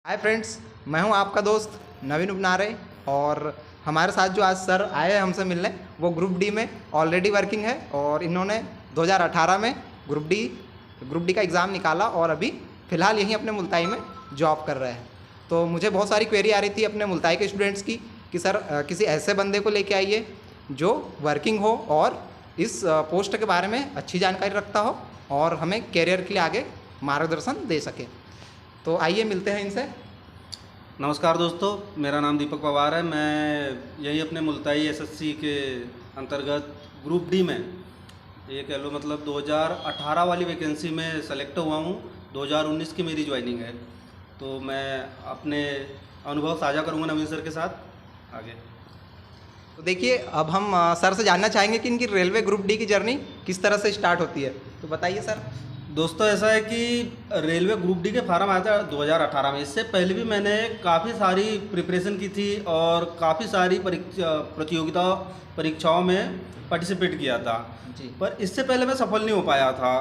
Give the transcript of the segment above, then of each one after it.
Hi friends, मैं हूं आपका दोस्त नवीन उपनारे। और हमारे साथ जो आज सर आए हैं हमसे मिलने, वो ग्रुप डी में ऑलरेडी वर्किंग है और इन्होंने 2018 में ग्रुप डी का एग्ज़ाम निकाला और अभी फ़िलहाल यहीं अपने मुल्ताई में जॉब कर रहे हैं। तो मुझे बहुत सारी क्वेरी आ रही थी अपने मुल्ताई के स्टूडेंट्स की कि सर किसी ऐसे बंदे को लेके आइए जो वर्किंग हो और इस पोस्ट के बारे में अच्छी जानकारी रखता हो और हमें कैरियर के लिए आगे मार्गदर्शन दे सके। तो आइए मिलते हैं इनसे। नमस्कार दोस्तों, मेरा नाम दीपक पवार है। मैं यही अपने मुल्ताई एसएससी के अंतर्गत ग्रुप डी में ये कह लो मतलब 2018 वाली वैकेंसी में सेलेक्ट हुआ हूँ। 2019 की मेरी ज्वाइनिंग है, तो मैं अपने अनुभव साझा करूँगा नवीन सर के साथ आगे। तो देखिए, अब हम सर से जानना चाहेंगे कि इनकी रेलवे ग्रुप डी की जर्नी किस तरह से स्टार्ट होती है। तो बताइए सर। दोस्तों, ऐसा है कि रेलवे ग्रुप डी के फार्म आया था 2018 में। इससे पहले भी मैंने काफ़ी सारी प्रिपरेशन की थी और काफ़ी सारी परीक्षाओं में पार्टिसिपेट किया था जी। पर इससे पहले मैं सफल नहीं हो पाया था।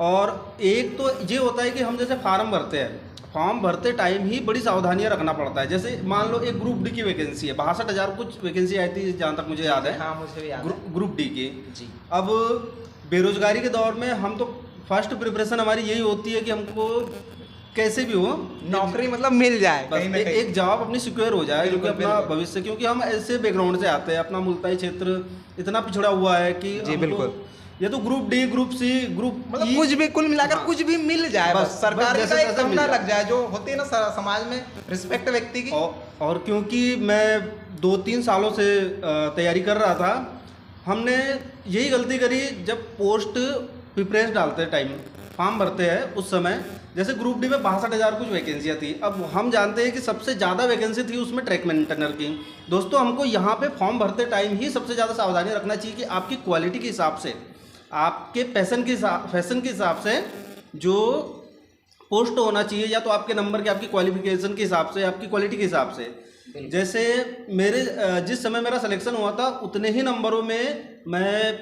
और एक तो ये होता है कि हम जैसे फार्म भरते हैं, फॉर्म भरते टाइम ही बड़ी सावधानियां रखना पड़ता है। जैसे मान लो एक ग्रुप डी की वैकेंसी है, 62,000 कुछ वैकेंसी आई थी जहाँ तक मुझे याद है। हाँ, मुझे भी याद है। ग्रुप डी की। जी। अब बेरोजगारी के दौर में हम तो फर्स्ट प्रिपरेशन हमारी यही होती है कि हमको कैसे भी हो नौकरी मतलब मिल जाए, बस कहीं ना कहीं एक जॉब अपनी सिक्योर हो जाए, क्योंकि बिल्कुल, अपना बिल्कुल। भविष्य, क्योंकि हम ऐसे बैकग्राउंड से आते हैं। अपना मुल्ताई क्षेत्र इतना पिछड़ा हुआ है कि जी, बिल्कुल। ये तो group D, group C, group मतलब ई, कुछ भी कुल मिलाकर हाँ। कुछ भी मिल जाए, बस बस सरकार जैसे का एक तैसे कम मिल ना जाए। लग जाए, जो होती है ना समाज में रिस्पेक्ट व्यक्ति की। और क्योंकि मैं 2-3 सालों से तैयारी कर रहा था, हमने यही गलती करी जब पोस्ट प्रिफरेंस डालते टाइम फॉर्म भरते हैं उस समय। जैसे ग्रुप डी में 62,000 कुछ वैकेंसियाँ थी। अब हम जानते हैं कि सबसे ज़्यादा वैकेंसी थी उसमें ट्रैक मेंटेनर की। दोस्तों, हमको यहाँ पे फॉर्म भरते टाइम ही सबसे ज़्यादा सावधानी रखना चाहिए कि आपकी क्वालिटी के हिसाब से, आपके फैशन के हिसाब से जो पोस्ट होना चाहिए, या तो आपके नंबर के, आपकी क्वालिफिकेशन के हिसाब से, आपकी क्वालिटी के हिसाब से। जैसे मेरे जिस समय मेरा सिलेक्शन हुआ था उतने ही नंबरों में मैं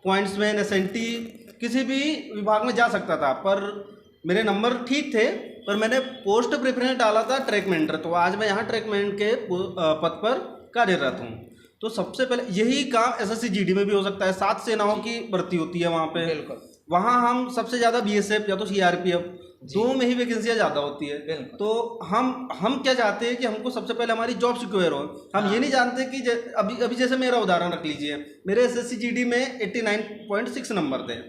पॉइंट्स में एसएनटी किसी भी विभाग में जा सकता था, पर मेरे नंबर ठीक थे। पर मैंने पोस्ट प्रेफरेंस डाला था ट्रैक मेंटर, तो आज मैं यहाँ ट्रैक मेंटर के पद पर कार्यरत हूँ। तो सबसे पहले यही काम एसएससी जीडी में भी हो सकता है। 7 सेनाओं की भर्ती होती है वहाँ पे। बिल्कुल। वहाँ हम सबसे ज़्यादा बीएसएफ या तो सीआरपीएफ, दो में ही वैकेंसियाँ ज़्यादा होती है। तो हम क्या चाहते हैं कि हमको सबसे पहले हमारी जॉब सिक्योर हो। हम ये नहीं जानते कि अभी जैसे मेरा उदाहरण रख लीजिए, मेरे एसएससी जीडी में 89.6 नंबर थे,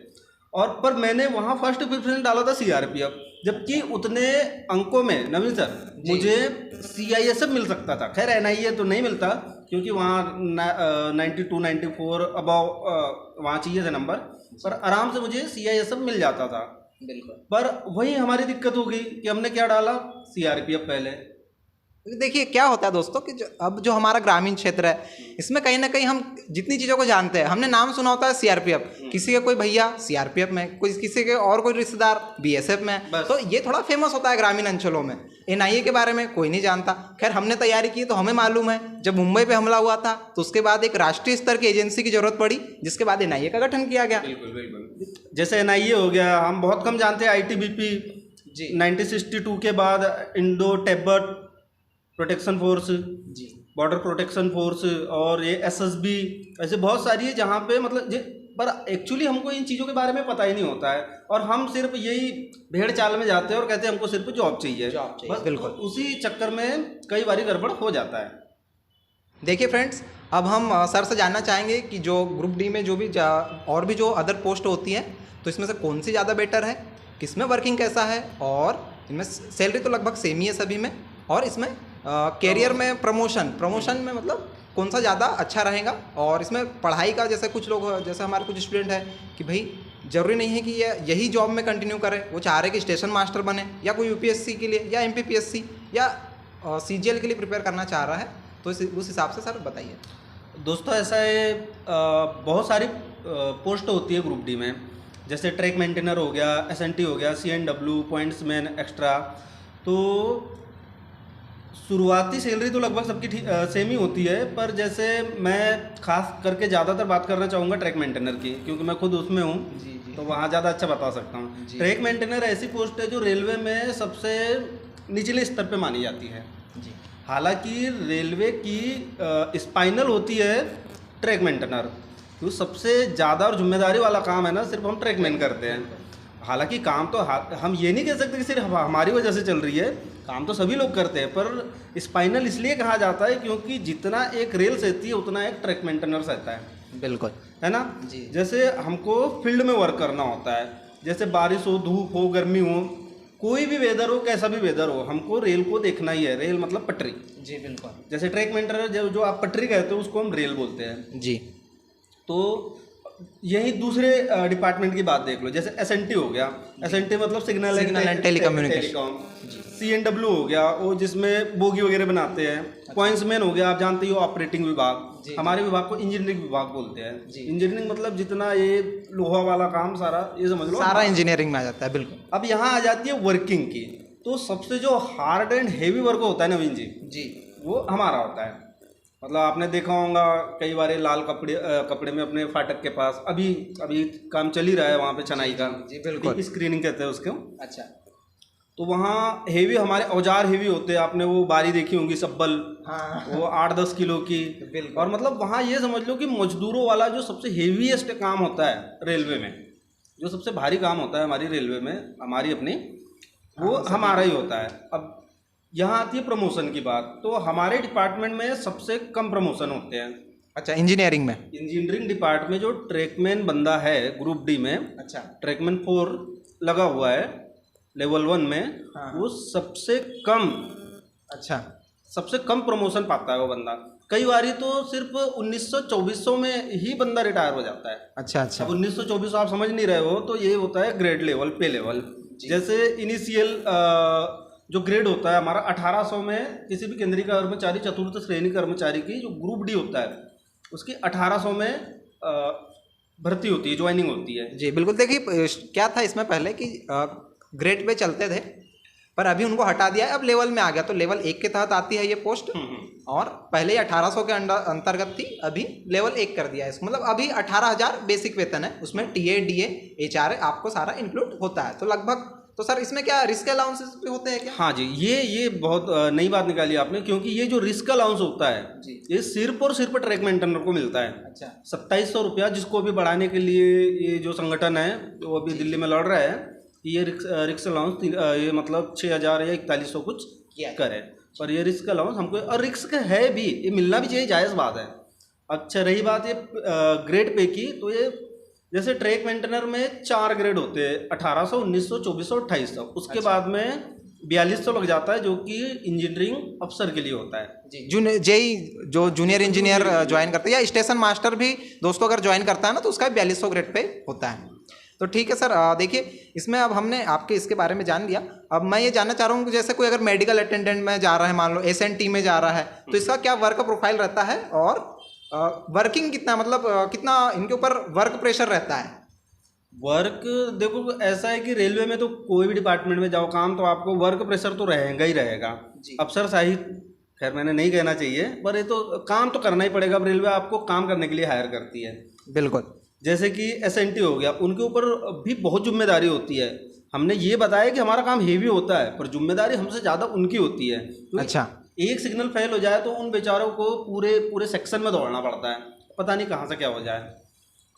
और पर मैंने वहाँ फर्स्ट प्रेफरेंस डाला था सीआरपीएफ, जबकि उतने अंकों में नवीन सर मुझे सीआईएसएफ मिल सकता था। खैर एनआईए तो नहीं मिलता, क्योंकि वहाँ 92-94 अबाव वहाँ चाहिए थे नंबर, पर आराम से मुझे सीआईएसएफ मिल जाता था। बिल्कुल। पर वही हमारी दिक्कत हो गई कि हमने क्या डाला, सीआरपीएफ पहले। देखिए क्या होता है दोस्तों कि अब जो हमारा ग्रामीण क्षेत्र है, इसमें कहीं ना कहीं हम जितनी चीज़ों को जानते हैं, हमने नाम सुना होता है सीआरपीएफ, किसी के कोई भैया सीआरपीएफ में, कोई किसी के और कोई रिश्तेदार बीएसएफ में, तो ये थोड़ा फेमस होता है ग्रामीण अंचलों में। एनआईए के बारे में कोई नहीं जानता। खैर हमने तैयारी की तो हमें मालूम है, जब मुंबई पे हमला हुआ था तो उसके बाद एक राष्ट्रीय स्तर की एजेंसी की जरूरत पड़ी, जिसके बाद एनआईए का गठन किया गया। बिल्कुल। जैसे एनआईए हो गया, हम बहुत कम जानते हैं। आईटीबीपी जी। 1962 के बाद इंडो टिब्बत प्रोटेक्शन फोर्स, जी, बॉर्डर प्रोटेक्शन फोर्स, और ये एसएसबी, ऐसे बहुत सारी है जहाँ पे मतलब पर एक्चुअली हमको इन चीज़ों के बारे में पता ही नहीं होता है, और हम सिर्फ यही भेड़ चाल में जाते हैं और कहते हैं हमको सिर्फ जॉब चाहिए। बस बिल्कुल। तो उसी चक्कर में कई बारी गड़बड़ हो जाता है। देखिए फ्रेंड्स, अब हम सर से जानना चाहेंगे कि जो ग्रुप डी में जो भी और भी जो अदर पोस्ट होती है, तो इसमें से कौन सी ज़्यादा बेटर है, किसमें वर्किंग कैसा है, और इनमें सैलरी तो लगभग सेम ही है सभी में, और इसमें कैरियर में प्रमोशन में मतलब कौन सा ज़्यादा अच्छा रहेगा, और इसमें पढ़ाई का, जैसे कुछ लोग, जैसे हमारे कुछ स्टूडेंट हैं कि भाई ज़रूरी नहीं है कि यही जॉब में कंटिन्यू करें, वो चाह रहे कि स्टेशन मास्टर बने, या कोई यूपीएससी के लिए, या एमपीपीएससी, या सीजीएल के लिए प्रिपेयर करना चाह रहा है, तो उस हिसाब से सर बताइए। दोस्तों, ऐसा है बहुत सारी पोस्ट होती है ग्रुप डी में। जैसे ट्रैक मेंटेनर हो गया, एसएनटी हो गया, सीएनडब्ल्यू, पॉइंट्समैन एक्स्ट्रा। तो शुरुआती सैलरी तो लगभग सबकी सेम ही होती है, पर जैसे मैं खास करके ज़्यादातर बात करना चाहूँगा ट्रैक मेंटेनर की, क्योंकि मैं खुद उसमें हूँ। तो वहाँ ज़्यादा अच्छा बता सकता हूँ। ट्रैक मेंटेनर ऐसी पोस्ट है जो रेलवे में सबसे निचले स्तर पे मानी जाती है। जी हालांकि रेलवे की स्पाइनल होती है ट्रैक मेंटेनर, तो सबसे ज़्यादा और जिम्मेदारी वाला काम है ना सिर्फ हम ट्रैकमैन करते हैं। हालांकि काम तो हम ये नहीं कह सकते कि सिर्फ हमारी वजह से चल रही है, काम तो सभी लोग करते हैं, पर स्पाइनल इसलिए कहा जाता है क्योंकि जितना एक रेल सहती है उतना एक ट्रैक मेंटेनर सहता है। बिल्कुल, है ना जी। जैसे हमको फील्ड में वर्क करना होता है, जैसे बारिश हो, धूप हो, गर्मी हो, कोई भी वेदर हो, कैसा भी वेदर हो, हमको रेल को देखना ही है। रेल मतलब पटरी। जी बिल्कुल। जैसे ट्रैक मेंटेनर जो आप पटरी कहते हो उसको हम रेल बोलते हैं। जी। तो यही दूसरे डिपार्टमेंट की बात देख लो, जैसे एसएनटी हो गया। एसएनटी मतलब सिग्नल एंड टेलीकम्युनिकेशन। सीएनडब्ल्यू हो गया, वो जिसमें बोगी वगैरह बनाते हैं। पॉइंट्समैन हो गया, आप जानते हो ऑपरेटिंग विभाग। हमारे विभाग को इंजीनियरिंग विभाग बोलते हैं। इंजीनियरिंग मतलब जितना ये लोहा वाला काम सारा, ये समझ लो सारा इंजीनियरिंग में आ जाता है। बिल्कुल। अब यहाँ आ जाती है वर्किंग की। तो सबसे जो हार्ड एंड हेवी वर्क होता है नवीन जी, वो हमारा होता है। मतलब आपने देखा होगा कई बार लाल कपड़े में अपने फाटक के पास अभी काम चल ही रहा है वहाँ पे छनाई का। जी बिल्कुल। स्क्रीनिंग कहते हैं उसको। अच्छा। तो वहाँ हेवी हमारे औजार हेवी होते हैं। आपने वो बारी देखी होंगी सब्बल, हाँ। वो 8-10 किलो की। और मतलब वहाँ ये समझ लो कि मजदूरों वाला जो सबसे हेवीएस्ट काम होता है रेलवे में, जो सबसे भारी काम होता है हमारी रेलवे में, हमारी अपनी, वो हमारा ही होता है। अब यहाँ आती है प्रमोशन की बात। तो हमारे डिपार्टमेंट में सबसे कम प्रमोशन होते हैं। अच्छा, इंजीनियरिंग में? इंजीनियरिंग डिपार्टमेंट में जो ट्रैकमैन बंदा है ग्रुप डी में, अच्छा, ट्रैकमैन 4 लगा हुआ है लेवल 1 में। हाँ। वो सबसे कम, अच्छा, सबसे कम प्रमोशन पाता है वो बंदा। कई बारी तो सिर्फ 1900-2400 में ही बंदा रिटायर हो जाता है। अच्छा अच्छा। अब 1900-2400 आप समझ नहीं रहे हो, तो ये होता है ग्रेड लेवल, पे लेवल। जैसे इनिशियल जो ग्रेड होता है हमारा 1800 में किसी भी केंद्रीय कर्मचारी, चतुर्थ श्रेणी कर्मचारी की जो ग्रुप डी होता है उसकी 1800 में भर्ती होती है, ज्वाइनिंग होती है। जी बिल्कुल। देखिए क्या था इसमें पहले कि ग्रेड पे चलते थे, पर अभी उनको हटा दिया है, अब लेवल में आ गया। तो लेवल 1 के तहत आती है ये पोस्ट, और पहले 1800 के अंतर्गत थी, अभी लेवल 1 कर दिया है इसको। मतलब अभी 18,000 बेसिक वेतन है, उसमें टीए, डीए, एचआरए आपको सारा इंक्लूड होता है। तो लगभग, तो सर इसमें क्या रिस्क अलाउंसेस भी होते हैं क्या? हाँ जी, ये बहुत नई बात निकाली आपने, क्योंकि ये जो रिस्क अलाउंस होता है जी, ये सिर्फ और सिर्फ ट्रैक मेंटेनर को मिलता है। अच्छा। 2700 रुपया, जिसको अभी बढ़ाने के लिए ये जो संगठन है वो अभी दिल्ली में लड़ रहा है, ये रिस्क अलाउंस ये मतलब 6000 या 4100 कुछ करे। पर ये रिस्क अलाउंस हमको, और रिस्क है भी, ये मिलना भी चाहिए, जायज़ बात है। अच्छा, रही बात ये ग्रेड पे की, तो ये जैसे ट्रैक मेंटेनर में 4 ग्रेड होते हैं, 1800, 1900, 2400, 2800। उसके बाद में 4200 लग जाता है, जो कि इंजीनियरिंग अफसर के लिए होता है। जी, जेई जो जूनियर इंजीनियर ज्वाइन करते हैं, या स्टेशन मास्टर भी दोस्तों अगर ज्वाइन करता है ना, तो उसका 4200 ग्रेड पे होता है। तो ठीक है सर, देखिए इसमें अब हमने आपके इसके बारे में जान लिया। अब मैं ये जानना चाह रहा हूँ कि जैसे कोई अगर मेडिकल अटेंडेंट में जा रहा है, मान लो एसएनटी में जा रहा है, तो इसका क्या वर्क प्रोफाइल रहता है, और वर्किंग कितना, मतलब कितना इनके ऊपर वर्क प्रेशर रहता है? वर्क देखो ऐसा है कि रेलवे में तो कोई भी डिपार्टमेंट में जाओ काम, तो आपको वर्क प्रेशर तो रहेगा ही रहेगा। अफसर शाही खैर मैंने नहीं कहना चाहिए, पर ये तो काम तो करना ही पड़ेगा। अब रेलवे आपको काम करने के लिए हायर करती है। बिल्कुल। जैसे कि एसएनटी हो गया, उनके ऊपर भी बहुत जिम्मेदारी होती है। हमने ये बताया कि हमारा काम हेवी होता है, पर जिम्मेदारी हमसे ज़्यादा उनकी होती है। अच्छा। एक सिग्नल फेल हो जाए तो उन बेचारों को पूरे सेक्शन में दौड़ना पड़ता है, पता नहीं कहाँ से क्या हो जाए।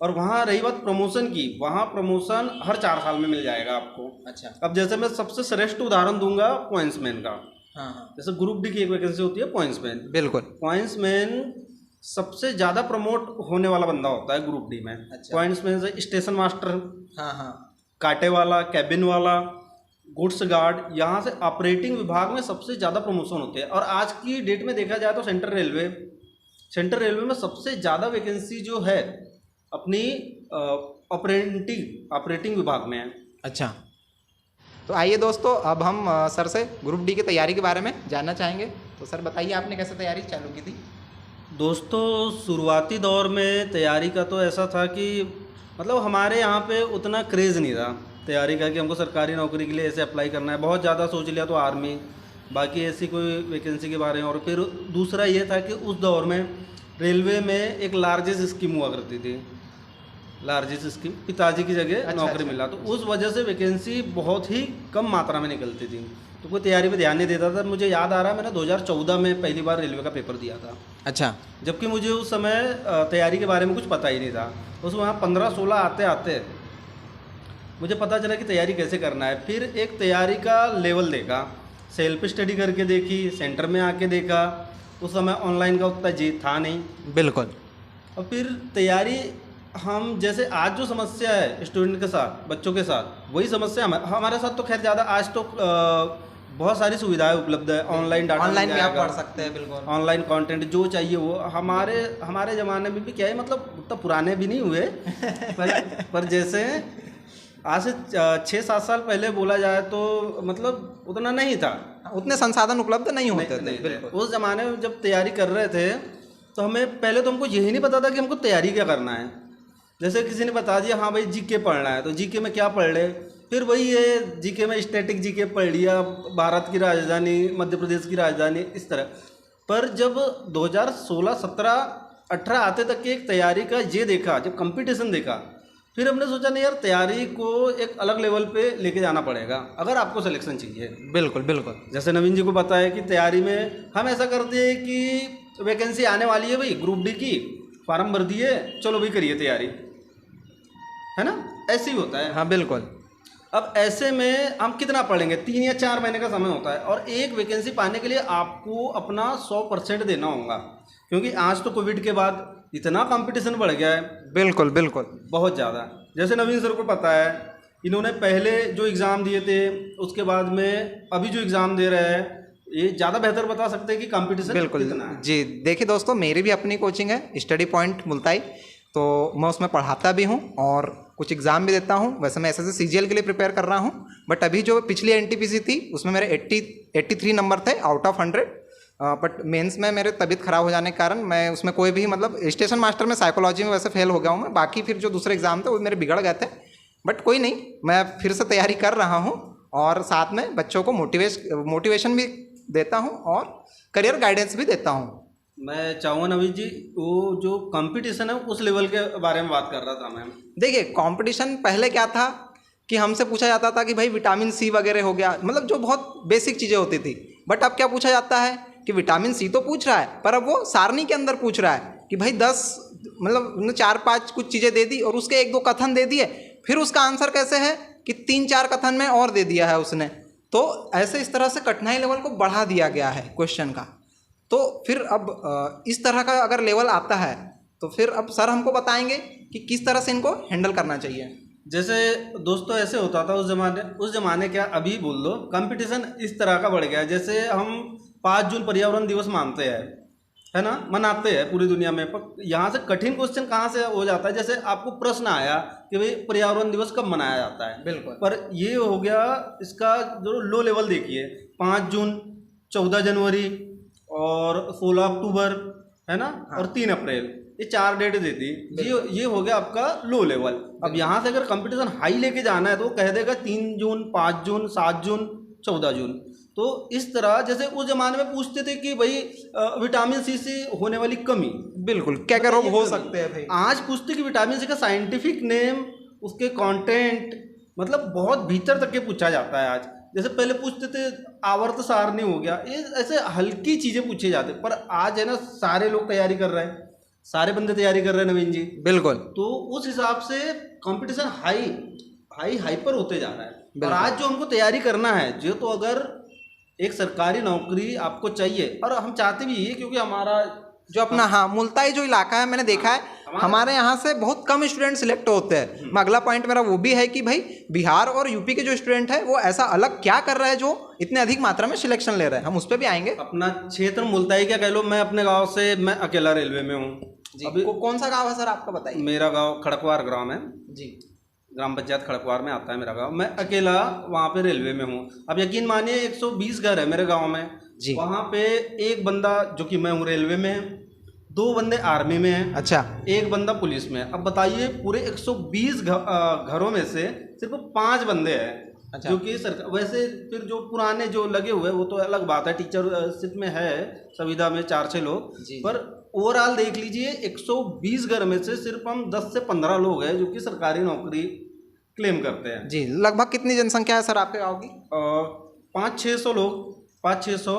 और वहाँ रही बात प्रमोशन की, वहाँ प्रमोशन हर 4 साल में मिल जाएगा आपको। अच्छा। अब जैसे मैं सबसे श्रेष्ठ उदाहरण दूंगा पॉइंट्समैन का। हाँ। जैसे ग्रुप डी की एक वैकेंसी होती है पॉइंट्समैन। बिल्कुल। पॉइंट्समैन सबसे ज़्यादा प्रमोट होने वाला बंदा होता है ग्रुप डी में। अच्छा। पॉइंट्समैन से स्टेशन मास्टर, हाँ हाँ, कांटे वाला, कैबिन वाला, गुड्स गार्ड, यहाँ से ऑपरेटिंग विभाग में सबसे ज़्यादा प्रमोशन होते हैं। और आज की डेट में देखा जाए तो सेंट्रल रेलवे में सबसे ज़्यादा वैकेंसी जो है अपनी ऑपरेटिंग विभाग में है। अच्छा। तो आइए दोस्तों, अब हम सर से ग्रुप डी की तैयारी के बारे में जानना चाहेंगे। तो सर बताइए, आपने कैसे तैयारी चालू की थी? दोस्तों, शुरुआती दौर में तैयारी का तो ऐसा था कि मतलब हमारे यहाँ पे उतना क्रेज़ नहीं था तैयारी का कि हमको सरकारी नौकरी के लिए ऐसे अप्लाई करना है। बहुत ज़्यादा सोच लिया तो आर्मी, बाकी ऐसी कोई वैकेंसी के बारे में। और फिर दूसरा ये था कि उस दौर में रेलवे में एक लार्जेस्ट स्कीम हुआ करती थी, लार्जेस्ट स्कीम, पिताजी की जगह नौकरी मिला, तो उस वजह से वैकेंसी बहुत ही कम मात्रा में निकलती थी। तो कोई तैयारी पे ध्यान नहीं देता था। मुझे याद आ रहा है मैंने 2014 में पहली बार रेलवे का पेपर दिया था, अच्छा। जबकि मुझे उस समय तैयारी के बारे में कुछ पता ही नहीं था। उस वहाँ 15-16 आते आते मुझे पता चला कि तैयारी कैसे करना है। फिर एक तैयारी का लेवल देखा, सेल्फ स्टडी करके देखी, सेंटर में आके देखा। उस समय ऑनलाइन का उतना जी था नहीं। बिल्कुल। और फिर तैयारी हम जैसे आज जो समस्या है स्टूडेंट के साथ, बच्चों के साथ, वही समस्या हमारे साथ तो खैर ज़्यादा। आज तो बहुत सारी सुविधाएं उपलब्ध है, ऑनलाइन डाटा, ऑनलाइन भी आप पढ़ सकते हैं। बिल्कुल, ऑनलाइन कंटेंट जो चाहिए वो। हमारे ज़माने में भी क्या है, मतलब उतना पुराने भी नहीं हुए पर जैसे आज से 6-7 साल पहले बोला जाए तो मतलब उतना नहीं था, उतने संसाधन उपलब्ध नहीं होते थे। बिल्कुल। उस ज़माने में जब तैयारी कर रहे थे तो हमें पहले तो हमको यही नहीं पता था कि हमको तैयारी क्या करना है। जैसे किसी ने बता दिया हाँ भाई जीके पढ़ना है, तो जीके में क्या पढ़ ले, फिर वही है जीके में स्टैटिक जीके पढ़ लिया, भारत की राजधानी, मध्य प्रदेश की राजधानी, इस तरह। पर जब 2016, 17, 18 आते तक की एक तैयारी का ये देखा, जब कंपटीशन देखा, फिर हमने सोचा नहीं यार तैयारी को एक अलग लेवल पे लेके जाना पड़ेगा अगर आपको सिलेक्शन चाहिए। बिल्कुल बिल्कुल। जैसे नवीन जी को पता है कि तैयारी में हम ऐसा करते हैं कि वैकेंसी आने वाली है भाई, ग्रुप डी की फार्म भर दिए, चलो भाई करिए तैयारी, है ना, ऐसे ही होता है। हाँ बिल्कुल। अब ऐसे में हम कितना पढ़ेंगे, 3 या 4 महीने का समय होता है, और एक वैकेंसी पाने के लिए आपको अपना 100% देना होगा, क्योंकि आज तो कोविड के बाद इतना कंपटीशन बढ़ गया है। बिल्कुल बिल्कुल, बहुत ज़्यादा। जैसे नवीन सर को पता है, इन्होंने पहले जो एग्ज़ाम दिए थे उसके बाद में अभी जो एग्ज़ाम दे रहे हैं, ये ज़्यादा बेहतर बता सकते हैं कि कंपटीशन बिल्कुल कितना है। जी। देखिए दोस्तों, मेरी भी अपनी कोचिंग है स्टडी पॉइंट मुल्ताई, तो मैं उसमें पढ़ाता भी हूँ और कुछ एग्ज़ाम भी देता हूँ। वैसे मैं एसएससी सीजीएल के लिए प्रिपेयर कर रहा हूँ, बट अभी जो पिछली एनटीपीसी थी उसमें मेरे 83 नंबर थे आउट ऑफ 100। बट मेंस में मेरे तबीयत ख़राब हो जाने के कारण मैं उसमें कोई भी, मतलब स्टेशन मास्टर में साइकोलॉजी में वैसे फेल हो गया हूँ मैं। बाकी फिर जो दूसरे एग्ज़ाम थे वो मेरे बिगड़ गए थे, बट कोई नहीं, मैं फिर से तैयारी कर रहा हूँ और साथ में बच्चों को मोटिवेशन भी देता हूँ और करियर गाइडेंस भी देता हूँ। मैं चाहूँगा नवीन जी, वो जो कंपटीशन है उस लेवल के बारे में बात कर रहा था मैं। देखिए कंपटीशन पहले क्या था कि हमसे पूछा जाता था कि भाई विटामिन सी वगैरह हो गया, मतलब जो बहुत बेसिक चीज़ें होती थी। बट अब क्या पूछा जाता है कि विटामिन सी तो पूछ रहा है, पर अब वो सारणी के अंदर पूछ रहा है कि भाई 10, मतलब 4-5 कुछ चीज़ें दे दी और उसके 1-2 कथन दे दिए, फिर उसका आंसर कैसे है कि 3-4 कथन में और दे दिया है उसने। तो ऐसे इस तरह से कठिनाई लेवल को बढ़ा दिया गया है क्वेश्चन का। तो फिर अब इस तरह का अगर लेवल आता है तो फिर अब सर हमको बताएंगे कि किस तरह से इनको हैंडल करना चाहिए। जैसे दोस्तों ऐसे होता था उस जमाने क्या अभी बोल दो, कंपटीशन इस तरह का बढ़ गया है। जैसे हम 5 जून पर्यावरण दिवस मानते हैं, है ना, मनाते हैं पूरी दुनिया में, पर यहाँ से कठिन क्वेश्चन कहाँ से हो जाता है। जैसे आपको प्रश्न आया कि भाई पर्यावरण दिवस कब मनाया जाता है, बिल्कुल, पर ये हो गया इसका जो लो लेवल देखिए, 5 जून, 14 जनवरी और 16 अक्टूबर, है ना, हाँ। और 3 अप्रैल, ये 4 डेट दे दी। ये हो गया आपका लो लेवल। अब यहाँ से अगर कंपटीशन हाई लेके जाना है तो कह देगा 3 जून, 5 जून, 7 जून, 14 जून। तो इस तरह जैसे उस जमाने में पूछते थे कि भाई विटामिन सी से होने वाली कमी, बिल्कुल, क्या क्या रोग हो सकते हैं भाई। आज पूछते कि विटामिन सी का साइंटिफिक नेम, उसके कंटेंट, मतलब बहुत भीतर तक के पूछा जाता है आज। जैसे पहले पूछते थे आवर्त सारणी हो गया, ये ऐसे हल्की चीज़ें पूछे जाते, पर आज है ना सारे लोग तैयारी कर रहे हैं, सारे बंदे तैयारी कर रहे हैं नवीन जी। बिल्कुल। तो उस हिसाब से कंपटीशन हाइपर होते जा रहा है। और आज जो हमको तैयारी करना है, जो तो अगर एक सरकारी नौकरी आपको चाहिए, और हम चाहते भी ये, क्योंकि हमारा जो अपना, हाँ, मुल्ताई जो इलाका है, मैंने देखा है हमारे यहाँ से बहुत कम स्टूडेंट सिलेक्ट होते हैं। अगला पॉइंट मेरा वो भी है कि भाई बिहार और यूपी के जो स्टूडेंट है वो ऐसा अलग क्या कर रहे हैं जो इतने अधिक मात्रा में सिलेक्शन ले रहे हैं, हम उस पर भी आएंगे। अपना क्षेत्र मुल्ताई क्या कह लो, मैं अपने गांव से, मैं अकेला रेलवे में हूँ। अभी कौन सा गाँव है सर आपका बताइए। मेरा गाँव खड़कवार ग्राम है जी, ग्राम पंचायत खड़कवार में आता है मेरा गांव। मैं अकेला वहाँ पे रेलवे में हूँ। अब यकीन मानिए 120 घर है मेरे गांव में जी। वहाँ पे एक बंदा जो कि मैं हूँ रेलवे में है, 2 बंदे आर्मी में हैं, अच्छा, 1 बंदा पुलिस में है। अब बताइए पूरे 120 घरों में से सिर्फ 5 बंदे हैं। अच्छा। जो कि सरकार, वैसे फिर जो पुराने जो लगे हुए वो तो अलग बात है, टीचरशिप में है संविदा में 4-6 लोग, पर ओवरऑल देख लीजिए 120 घर में से सिर्फ हम 10 से 15 लोग हैं जो कि सरकारी नौकरी क्लेम करते हैं। जी। लगभग कितनी जनसंख्या है सर आपके गाँव की? 500-600 लोग, 500-600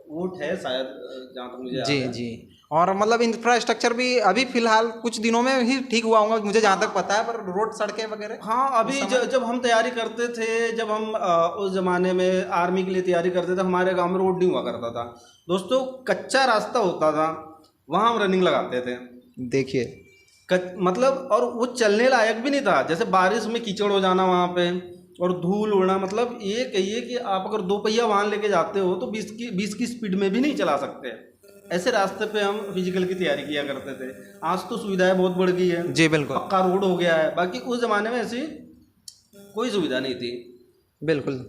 वोट है शायद, जहाँ तक मुझे याद जी है। जी। और मतलब इंफ्रास्ट्रक्चर भी अभी फिलहाल कुछ दिनों में ही ठीक हुआ होगा, मुझे जहाँ तक पता है, पर रोड सड़कें वगैरह हाँ, अभी जब हम तैयारी करते थे, जब हम उस ज़माने में आर्मी के लिए तैयारी करते थे, हमारे गांव में रोड नहीं हुआ करता था दोस्तों, कच्चा रास्ता होता था, वहाँ हम रनिंग लगाते थे। देखिए मतलब और वो चलने लायक भी नहीं था, जैसे बारिश में कीचड़ हो जाना वहाँ पे और धूल उड़ना, मतलब ये कहिए कि आप अगर 2 पहिया वाहन लेके जाते हो तो 20 की स्पीड में भी नहीं चला सकते। ऐसे रास्ते पे हम फिजिकल की तैयारी किया करते थे। आज तो सुविधाएं बहुत बढ़ गई है, जी बिल्कुल पक्का रोड हो गया है, बाकी उस ज़माने में ऐसी कोई सुविधा नहीं थी। बिल्कुल।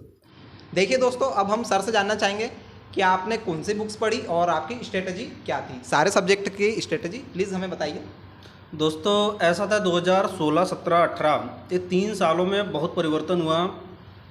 देखिए दोस्तों, अब हम सर से जानना चाहेंगे कि आपने कौन सी बुक्स पढ़ी और आपकी स्ट्रेटजी क्या थी, सारे सब्जेक्ट की स्ट्रेटजी प्लीज़ हमें बताइए। दोस्तों ऐसा था 2016, 17, 18 ये 3 सालों में बहुत परिवर्तन हुआ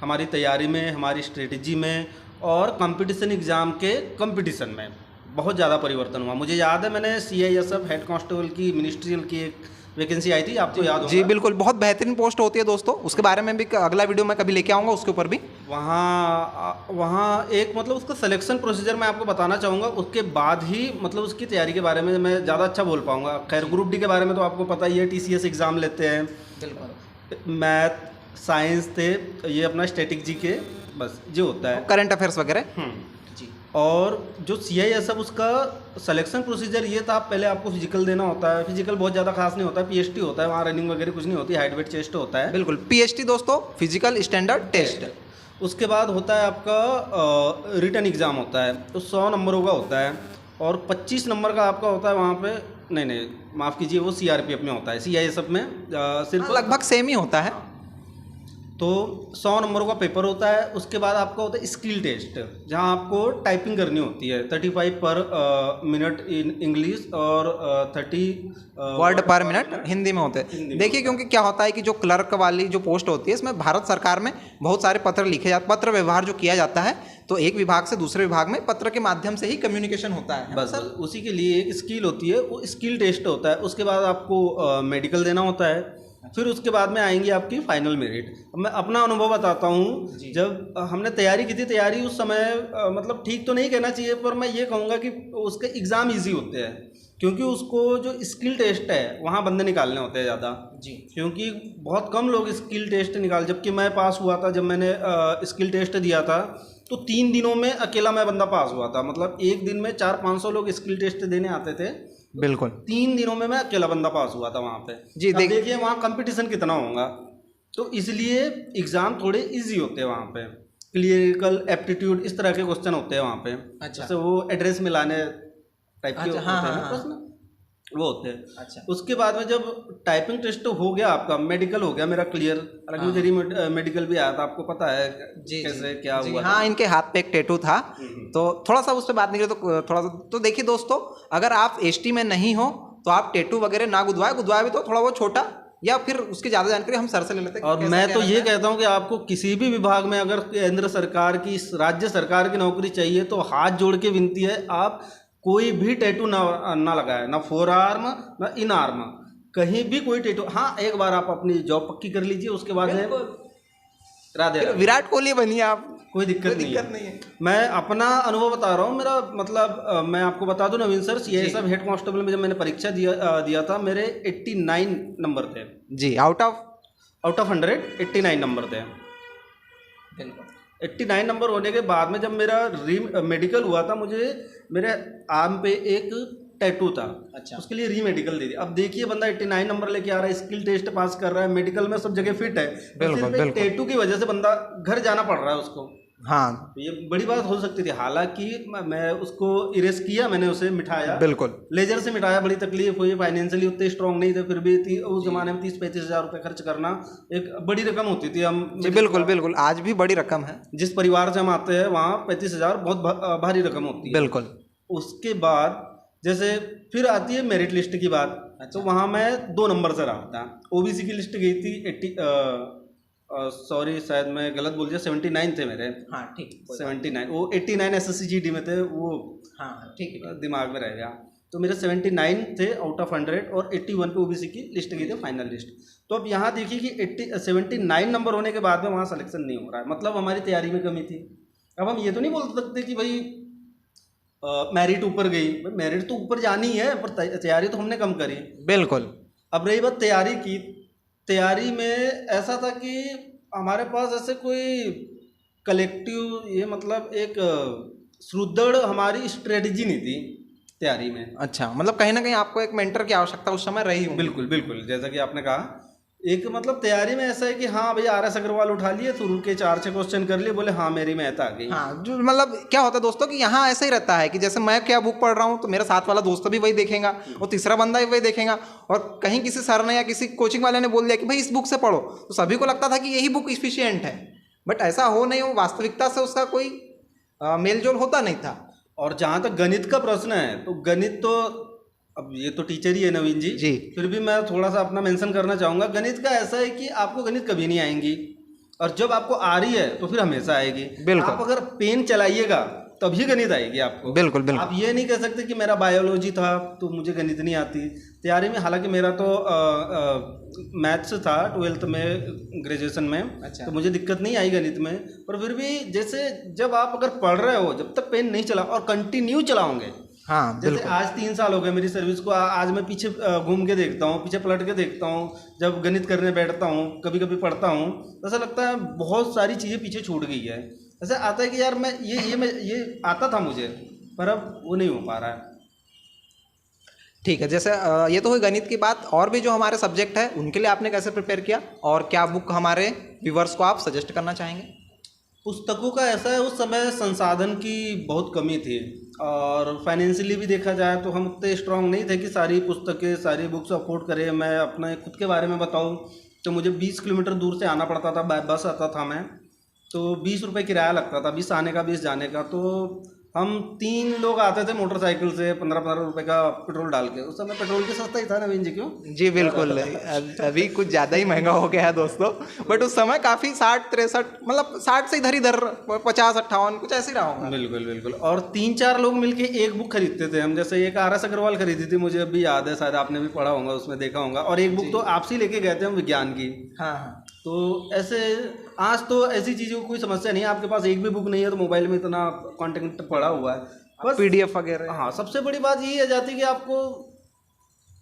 हमारी तैयारी में, हमारी स्ट्रेटजी में और कंपटीशन एग्ज़ाम के कंपटीशन में बहुत ज़्यादा परिवर्तन हुआ। मुझे याद है मैंने CISF हेड कांस्टेबल की मिनिस्ट्रियल की एक वैकेंसी आई थी, आपको याद होगा? जी बिल्कुल, बहुत बेहतरीन पोस्ट होती है दोस्तों, उसके बारे में भी अगला वीडियो मैं कभी लेके आऊँगा, उसके ऊपर भी। वहाँ एक मतलब उसका सिलेक्शन प्रोसीजर मैं आपको बताना चाहूँगा, उसके बाद ही मतलब उसकी तैयारी के बारे में मैं ज़्यादा अच्छा बोल पाऊँगा। खैर ग्रुप डी के बारे में तो आपको पता ही है, TCS एग्ज़ाम लेते हैं, बिल्कुल मैथ साइंस थे, ये अपना स्टैटिक जी के, बस जो होता है करंट अफेयर्स वगैरह जी। और जो CISF उसका सिलेक्शन प्रोसीजर ये था, पहले आपको फिजिकल देना होता है, फिजिकल बहुत ज़्यादा खास नहीं होता है, PST होता है, वहाँ रनिंग वगैरह कुछ नहीं होती, हाइट वेट चेस्ट होता है। बिल्कुल PST दोस्तों, फिजिकल स्टैंडर्ड टेस्ट। उसके बाद होता है आपका रिटन एग्ज़ाम होता है, तो 100 नंबरों का होता है और 25 नंबर का आपका होता है वहाँ पे, नहीं माफ़ कीजिए, वो CRPF में होता है, CISF में सिर्फ लगभग सेम ही होता है। तो 100 नंबरों का पेपर होता है। उसके बाद आपका होता है स्किल टेस्ट, जहां आपको टाइपिंग करनी होती है, 35 पर मिनट इन इंग्लिश और 30 वर्ड पर मिनट हिंदी में होते हैं। देखिए क्योंकि क्या होता है कि जो क्लर्क वाली जो पोस्ट होती है, इसमें भारत सरकार में बहुत सारे पत्र लिखे जाते, पत्र व्यवहार जो किया जाता है, तो एक विभाग से दूसरे विभाग में पत्र के माध्यम से ही कम्युनिकेशन होता है। बस उसी के लिए एक स्किल होती है, वो स्किल टेस्ट होता है। उसके बाद आपको मेडिकल देना होता है, फिर उसके बाद में आएंगी आपकी फाइनल मेरिट। अब मैं अपना अनुभव बताता हूँ, जब हमने तैयारी की थी, तैयारी उस समय मतलब ठीक तो नहीं कहना चाहिए, पर मैं ये कहूँगा कि उसके एग्ज़ाम इजी होते हैं, क्योंकि उसको जो स्किल टेस्ट है वहाँ बंदे निकालने होते हैं ज़्यादा जी, क्योंकि बहुत कम लोग स्किल टेस्ट निकाल, जबकि मैं पास हुआ था जब मैंने स्किल टेस्ट दिया था, तो 3 दिनों में अकेला मैं बंदा पास हुआ था। मतलब एक दिन में 400-500 लोग स्किल टेस्ट देने आते थे, बिल्कुल 3 दिनों में मैं अकेला बंदा पास हुआ था वहाँ पे जी। देखिए वहाँ कंपटीशन कितना होगा, तो इसलिए एग्ज़ाम थोड़े इजी होते हैं वहाँ पे, क्लियरिकल एप्टीट्यूड इस तरह के क्वेश्चन होते हैं वहाँ पे। अच्छा, जैसे वो एड्रेस मिलाने टाइप के होते हैं ना प्रश्न, वो होते हैं। अच्छा, उसके बाद में जब टाइपिंग टेस्ट हो गया आपका, मेडिकल हो गया मेरा क्लियर, हालांकि मुझे मेडिकल भी आया था, आपको पता है कैसे क्या हुआ। हाँ, इनके हाथ पे एक टैटू था, तो थोड़ा सा उस पर बात निकले तो थोड़ा सा। तो देखिए दोस्तों, अगर आप ST में नहीं हो तो आप टैटू वगैरह ना गुदवाए भी तो थोड़ा बहुत छोटा, या फिर उसकी ज़्यादा जानकारी हम सर से ले लेते हैं। और मैं तो ये कहता हूँ कि आपको किसी भी विभाग में अगर केंद्र सरकार की, राज्य सरकार की नौकरी चाहिए, तो हाथ जोड़ के विनती है, आप कोई भी टैटू ना लगाए, ना 4 आर्म ना इन आर्म, कहीं भी कोई टैटू। हाँ, एक बार आप अपनी जॉब पक्की कर लीजिए, उसके बाद राधे विराट कोहली बनिए आप, कोई दिक्कत नहीं है। मैं अपना अनुभव बता रहा हूँ, मेरा मतलब मैं आपको बता दूं नवीन सर, CISF हेड कांस्टेबल में जब मैंने परीक्षा दिया था, मेरे 89 नंबर थे जी, आउट ऑफ 100 89 नंबर थे। 89 नंबर होने के बाद में जब मेरा मेडिकल हुआ था, मुझे मेरे आर्म पे एक टैटू था। अच्छा, उसके लिए रीमेडिकल दे दिया। अब देखिए बंदा 89 नंबर लेके आ रहा है, स्किल टेस्ट पास कर रहा है, मेडिकल में सब जगह फिट है, बिल्कुल टैटू की वजह से बंदा घर जाना पड़ रहा है उसको। हाँ, तो ये बड़ी बात हो सकती थी। हालांकि मैं उसको इरेज किया, मैंने उसे मिटाया, बिल्कुल लेजर से मिटाया। बड़ी तकलीफ हुई, फाइनेंशियली उतने स्ट्रॉन्ग नहीं थे, फिर भी उस जमाने में 30-35 हज़ार रुपये खर्च करना एक बड़ी रकम होती थी। हम जी बिल्कुल आज भी बड़ी रकम है, जिस परिवार से हम आते हैं वहाँ 35 हज़ार बहुत भारी रकम होती है। बिल्कुल। उसके बाद जैसे फिर आती है मेरिट लिस्ट की बात। तो वहाँ मैं 2 नंबर से रहा था। OBC की लिस्ट गई थी सॉरी शायद मैं गलत बोल दिया, 79 थे मेरे। हाँ ठीक, 79, वो 89 SSC GD में थे वो। हाँ ठीक है, दिमाग में रह गया। तो मेरे 79 थे आउट ऑफ 100 और 81 पे OBC की लिस्ट गई थी, फाइनल लिस्ट। तो अब यहाँ देखिए कि 79 नंबर होने के बाद में वहाँ सिलेक्शन नहीं हो रहा है, मतलब हमारी तैयारी में कमी थी। अब हम ये तो नहीं बोल सकते कि भाई मेरिट ऊपर गई, भाई मेरिट तो ऊपर जानी है, पर तैयारी तो हमने कम करी। बिल्कुल। अब रही बात तैयारी की, तैयारी में ऐसा था कि हमारे पास ऐसे कोई कलेक्टिव, ये मतलब एक सुदृढ़ हमारी स्ट्रेटजी नहीं थी तैयारी में। अच्छा, मतलब कहीं ना कहीं आपको एक मेंटर की आवश्यकता उस समय रही होगी। बिल्कुल बिल्कुल, जैसा कि आपने कहा, एक मतलब तैयारी में ऐसा है कि हाँ भैया RS अग्रवाल उठा लिए, शुरू के 4-6 क्वेश्चन कर लिए, बोले हाँ मेरी मैथ आ गई। हाँ, जो मतलब क्या होता है दोस्तों कि यहाँ ऐसा ही रहता है कि जैसे मैं क्या बुक पढ़ रहा हूँ तो मेरा साथ वाला दोस्त भी वही देखेगा और तीसरा बंदा भी वही देखेगा, और कहीं किसी सर ने या किसी कोचिंग वाले ने बोल दिया कि भाई इस बुक से पढ़ो, तो सभी को लगता था कि यही बुक इफिशियंट है, बट ऐसा हो नहीं, वो वास्तविकता से उसका कोई मेल जोल होता नहीं था। और जहाँ तक गणित का प्रश्न है, तो गणित तो अब ये तो टीचर ही है नवीन जी जी। फिर भी मैं थोड़ा सा अपना मेंशन करना चाहूँगा। गणित का ऐसा है कि आपको गणित कभी नहीं आएंगी, और जब आपको आ रही है तो फिर हमेशा आएगी। बिल्कुल। आप अगर पेन चलाइएगा तभी गणित आएगी आपको। बिल्कुल बिल्कुल। आप ये नहीं कह सकते कि मेरा बायोलॉजी था तो मुझे गणित नहीं आती। तैयारी में हालांकि मेरा तो मैथ्स था 12th में, ग्रेजुएशन में। अच्छा। तो मुझे दिक्कत नहीं आई गणित में, पर फिर भी जैसे जब आप अगर पढ़ रहे हो, जब तक पेन नहीं चला और कंटिन्यू चलाओगे, हाँ जैसे बिल्कुल। आज 3 साल हो गए मेरी सर्विस को, आज मैं पीछे घूम के देखता हूँ, पीछे पलट के देखता हूँ, जब गणित करने बैठता हूँ, कभी कभी पढ़ता हूँ, तो ऐसा लगता है बहुत सारी चीज़ें पीछे छूट गई है। ऐसा आता है कि यार मैं ये आता था मुझे, पर अब वो नहीं हो पा रहा है। ठीक है, जैसे ये तो हुई गणित की बात, और भी जो हमारे सब्जेक्ट है उनके लिए आपने कैसे प्रिपेयर किया, और क्या बुक हमारे व्यूवर्स को आप सजेस्ट करना चाहेंगे? पुस्तकों का ऐसा है, उस समय संसाधन की बहुत कमी थी, और फाइनेंशियली भी देखा जाए तो हम उतने स्ट्रांग नहीं थे कि सारी पुस्तकें, सारी बुक्स अफोर्ड करें। मैं अपने खुद के बारे में बताऊं तो मुझे 20 किलोमीटर दूर से आना पड़ता था, बाय बस आता था मैं, तो 20 रुपये किराया लगता था, 20 आने का 20 जाने का। तो हम 3 लोग आते थे मोटरसाइकिल से, 15-15 रुपये का पेट्रोल डाल के। उस समय पेट्रोल भी सस्ता ही था नवीन जी, क्यों? जी बिल्कुल। अभी कुछ ज़्यादा ही महंगा हो गया है दोस्तों, बट उस समय काफ़ी 60-63, मतलब 60 से इधर 50-58 कुछ ऐसे ही रहा होगा। बिल्कुल बिल्कुल। और 3-4 लोग मिलके एक बुक खरीदते थे हम। जैसे एक RS अग्रवाल खरीदी थी, मुझे अभी याद है, शायद आपने भी पढ़ा होगा, उसमें देखा होगा। और एक बुक तो आपसे लेके गए थे हम, विज्ञान की। हाँ हाँ। तो ऐसे आज तो ऐसी चीज़ों की कोई समस्या नहीं है, आपके पास एक भी बुक नहीं है तो मोबाइल में इतना कंटेंट पड़ा हुआ है, बस PDF वगैरह। हाँ, सबसे बड़ी बात यही आ जाती है कि आपको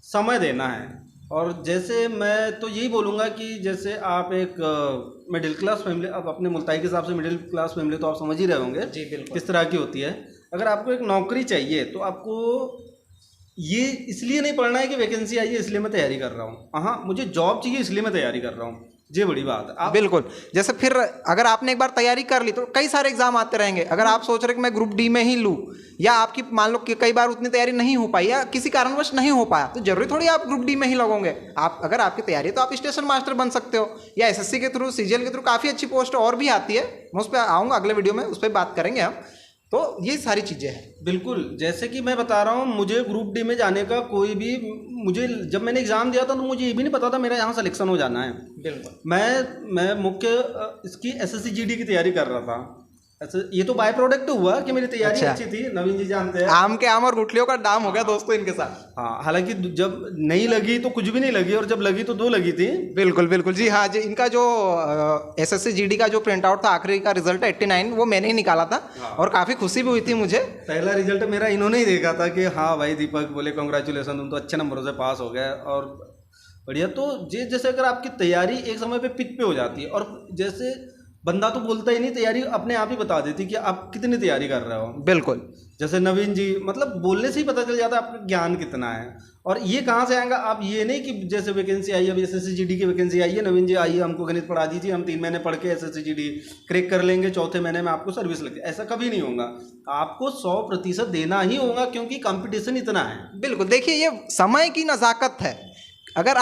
समय देना है। और जैसे मैं तो यही बोलूँगा कि जैसे आप एक मिडिल क्लास फैमिली, अब अपने मुल्ताई के हिसाब से मिडिल क्लास फैमिली तो आप समझ ही रहे होंगे जी बिल्कुल। किस तरह की होती है। अगर आपको एक नौकरी चाहिए तो आपको ये इसलिए नहीं पढ़ना है कि वैकेंसी आई है इसलिए मैं तैयारी कर रहा हूँ। हाँ, मुझे जॉब चाहिए इसलिए मैं तैयारी कर रहा हूँ, ये बड़ी बात है। आप बिल्कुल। जैसे फिर अगर आपने एक बार तैयारी कर ली तो कई सारे एग्जाम आते रहेंगे। अगर आप सोच रहे कि मैं ग्रुप डी में ही लूँ, या आपकी मान लो कि कई बार उतनी तैयारी नहीं हो पाई या किसी कारणवश नहीं हो पाया, तो जरूरी थोड़ी आप ग्रुप डी में ही लगोगे। आप अगर आपकी तैयारी है तो आप स्टेशन मास्टर बन सकते हो, या SSC के थ्रू, CGL के थ्रू काफ़ी अच्छी पोस्ट और भी आती है। मैं उस पर आऊँगा अगले वीडियो में, उस पर बात करेंगे हम। तो ये सारी चीज़ें हैं। बिल्कुल, जैसे कि मैं बता रहा हूँ, मुझे ग्रुप डी में जाने का कोई भी, मुझे जब मैंने एग्ज़ाम दिया था तो मुझे ये भी नहीं पता था मेरा यहाँ सिलेक्शन हो जाना है। बिल्कुल। मैं मुख्य इसकी SSC GD की तैयारी कर रहा था। अच्छा, ये तो बाय प्रोडक्ट हुआ कि मेरी तैयारी अच्छा। अच्छी थी, नवीन जी जानते हैं। आम के आम और गुठलियों का दाम हो गया दोस्तों इनके साथ। हाँ, हालांकि जब नहीं लगी तो कुछ भी नहीं लगी, और जब लगी तो 2 लगी थी। बिल्कुल बिल्कुल जी। हाँ जी, इनका जो SSC GD का जो प्रिंट आउट था, आखिरी का रिजल्ट 89, वो मैंने ही निकाला था। हाँ। और काफ़ी खुशी भी हुई थी मुझे। पहला रिजल्ट मेरा इन्होंने ही देखा था कि हाँ भाई दीपक, बोले कॉन्ग्रेचुलेसन, तुम तो अच्छे नंबरों से पास हो गए और बढ़िया। तो जैसे अगर आपकी तैयारी एक समय पे पिक पे हो जाती है, और जैसे बंदा तो बोलता ही नहीं, तैयारी अपने आप ही बता देती कि आप कितनी तैयारी कर रहे हो। बिल्कुल। जैसे नवीन जी, मतलब बोलने से ही पता चल जाता है आपका ज्ञान कितना है। और ये कहाँ से आएगा, आप ये नहीं कि जैसे वैकेंसी आई है, अभी SSC GD की वैकेंसी आई है, नवीन जी आइए हमको गणित पढ़ा दीजिए, हम 3 महीने पढ़ के SSC GD क्रैक कर लेंगे, चौथे महीने में आपको सर्विस लगे। ऐसा कभी नहीं होगा। आपको 100% देना ही होगा, क्योंकि कंपटीशन इतना है। बिल्कुल। देखिए, ये समय की नज़ाकत है। अगर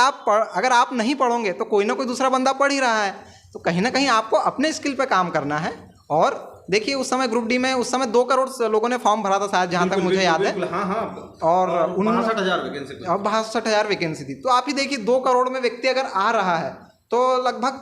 आप नहीं पढ़ोगे तो कोई ना कोई दूसरा बंदा पढ़ ही रहा है, तो कहीं ना कहीं आपको अपने स्किल पे काम करना है। और देखिए, उस समय ग्रुप डी में उस समय 2 करोड़ लोगों ने फॉर्म भरा था शायद, जहाँ तक मुझे याद है। हाँ हाँ। और 62,000 वैकेंसी थी। 62,000 वैकेंसी थी। तो आप ही देखिए, 2 करोड़ में व्यक्ति अगर आ रहा है तो लगभग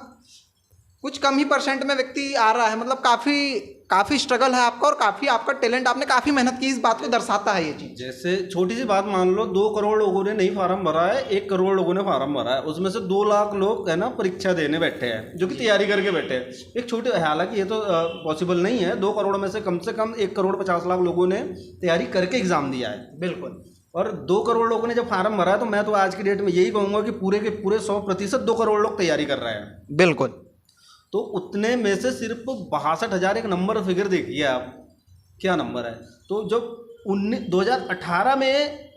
कुछ कम ही % में व्यक्ति आ रहा है। मतलब काफ़ी काफ़ी स्ट्रगल है आपका और काफ़ी आपका टैलेंट, आपने काफ़ी मेहनत की, इस बात को दर्शाता है ये चीज़। जैसे छोटी सी बात मान लो, 2 करोड़ लोगों ने नहीं फार्म भरा है, 1 करोड़ लोगों ने फार्म भरा है, उसमें से 2 लाख लोग है ना परीक्षा देने बैठे हैं, जो कि तैयारी करके बैठे हैं। एक छोटे, हालांकि ये तो पॉसिबल नहीं है, 2 करोड़ में से कम 1 करोड़ 50 लाख लोगों ने तैयारी करके एग्जाम दिया है। बिल्कुल। और 2 करोड़ लोगों ने जब फार्म भरा है, तो मैं तो आज की डेट में यही कहूँगा कि पूरे के पूरे 100% 2 करोड़ लोग तैयारी कर रहे हैं। बिल्कुल। तो उतने में से सिर्फ 62,000 एक नंबर फिगर देखिए आप, क्या नंबर है। तो जब 2018 में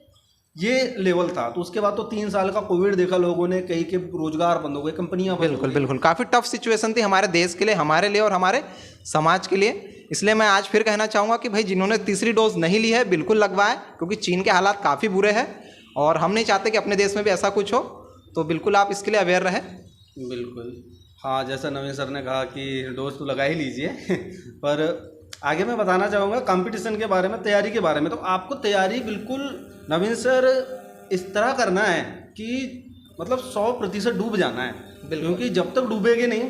ये लेवल था, तो उसके बाद तो 3 साल का कोविड देखा लोगों ने, कई के रोजगार बंद हो गए, कंपनियां बंद हो बिल्कुल गई। बिल्कुल, काफ़ी टफ सिचुएशन थी हमारे देश के लिए, हमारे लिए और हमारे समाज के लिए। इसलिए मैं आज फिर कहना चाहूँगा कि भाई जिन्होंने तीसरी डोज नहीं ली है बिल्कुल लगवाएं, क्योंकि चीन के हालात काफ़ी बुरे हैं और हम नहीं चाहते कि अपने देश में भी ऐसा कुछ हो। तो बिल्कुल आप इसके लिए अवेयर रहें। बिल्कुल। हाँ, जैसा नवीन सर ने कहा कि डोज तो लगा ही लीजिए पर आगे मैं बताना चाहूँगा कंपटीशन के बारे में, तैयारी के बारे में। तो आपको तैयारी बिल्कुल नवीन सर इस तरह करना है कि मतलब 100% डूब जाना है, क्योंकि जब तक डूबेगे नहीं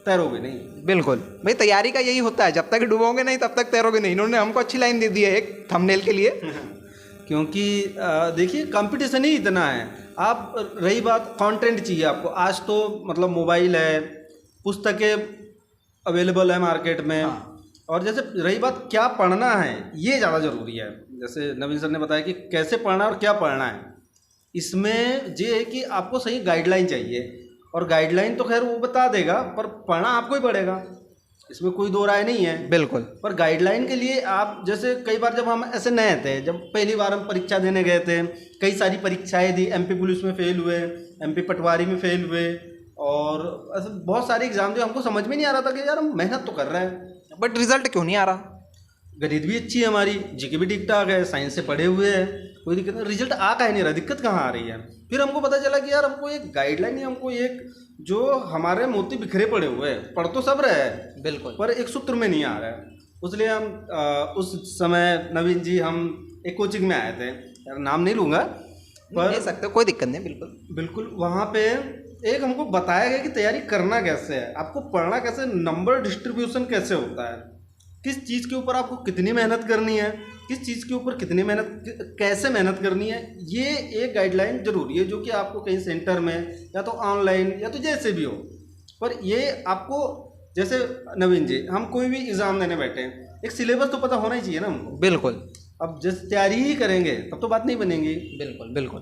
तैरोगे नहीं। बिल्कुल भाई, तैयारी का यही होता है, जब तक डूबोगे नहीं तब तक तैरोगे नहीं। इन्होंने हमको अच्छी लाइन दे दी है एक थंबनेल के लिए क्योंकि देखिए कंपटीशन ही इतना है। आप, रही बात कंटेंट चाहिए आपको, आज तो मतलब मोबाइल है, पुस्तकें अवेलेबल है मार्केट में। हाँ। और जैसे रही बात क्या पढ़ना है, ये ज़्यादा ज़रूरी है। जैसे नवीन सर ने बताया कि कैसे पढ़ना है और क्या पढ़ना है, इसमें ये है कि आपको सही गाइडलाइन चाहिए। और गाइडलाइन तो खैर वो बता देगा, पर पढ़ना आपको ही पड़ेगा, इसमें कोई दो राय नहीं है। बिल्कुल। पर गाइडलाइन के लिए आप, जैसे कई बार जब हम ऐसे नए थे, जब पहली बार हम परीक्षा देने गए थे, कई सारी परीक्षाएं दी, एमपी पुलिस में फेल हुए, एमपी पटवारी में फेल हुए, और ऐसे बहुत सारे एग्जाम दिए, हमको समझ में नहीं आ रहा था कि यार हम मेहनत तो कर रहे हैं बट रिजल्ट क्यों नहीं आ रहा। गणित भी अच्छी है हमारी, जीके भी ठीक ठाक है, साइंस से पढ़े हुए हैं, कोई दिक्कत नहीं, रिजल्ट आ काहे नहीं रहा, दिक्कत कहाँ आ रही है। फिर हमको पता चला कि यार हमको एक गाइडलाइन, हमको एक जो हमारे मोती बिखरे पड़े हुए हैं, पढ़ तो सब रहे हैं बिल्कुल, पर एक सूत्र में नहीं आ रहा है। इसलिए हम उस समय नवीन जी, हम एक कोचिंग में आए थे, यार नाम नहीं लूँगा, पर ले सकते हो, कोई दिक्कत नहीं। बिल्कुल बिल्कुल, वहाँ पे एक हमको बताया गया कि तैयारी करना कैसे है, आपको पढ़ना कैसे, नंबर डिस्ट्रीब्यूशन कैसे होता है, किस चीज़ के ऊपर आपको कितनी मेहनत करनी है, किस चीज़ के ऊपर कितनी मेहनत, कैसे मेहनत करनी है, ये एक गाइडलाइन जरूरी है, जो कि आपको कहीं सेंटर में या तो ऑनलाइन या तो जैसे भी हो, पर ये आपको, जैसे नवीन जी, हम कोई भी एग्ज़ाम देने बैठे हैं, एक सिलेबस तो पता होना ही चाहिए ना हमको। बिल्कुल। अब जैसे तैयारी ही करेंगे तब तो बात नहीं बनेगी। बिल्कुल बिल्कुल।